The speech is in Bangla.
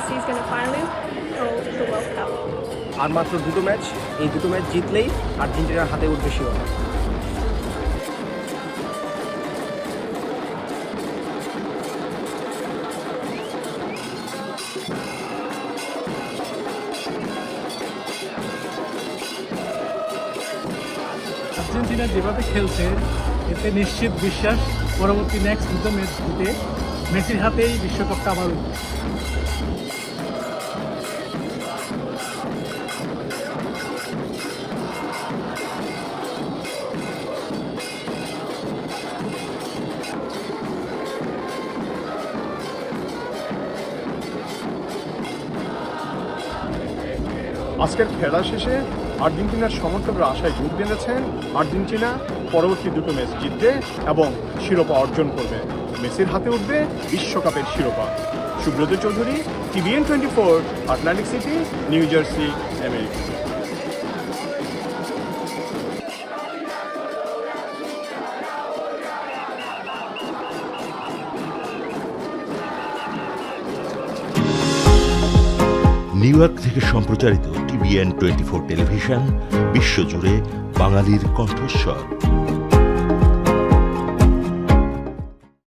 Messi is going to finally hold the World Cup. আর মাত্র দুটো ম্যাচ, এই দুটো ম্যাচ জিতলেই আর্জেন্টিনার হাতে উঠবে শিরোপা। আর্জেন্টিনা যেভাবে খেলছে এতে নিশ্চিত বিশ্বাস পরবর্তী নেক্সট দুটো ম্যাচ জিতে মেসির হাতেই বিশ্বকাপটা আবার উঠবে। আজকের খেলা শেষে আর্জেন্টিনার সমর্থকরা আশায় যোগ দিয়েছেন আর্জেন্টিনা পরবর্তী দুটো ম্যাচ জিতবে এবং শিরোপা অর্জন করবে। মেসির হাতে উঠবে বিশ্বকাপের শিরোপা। Subrata Chowdhury, TVN 24, Atlantic city, new jersey, America. New York থেকে সম্প্রচারিত TVN 24 টেলিভিশন, বিশ্বজুড়ে বাঙালির কণ্ঠস্বর।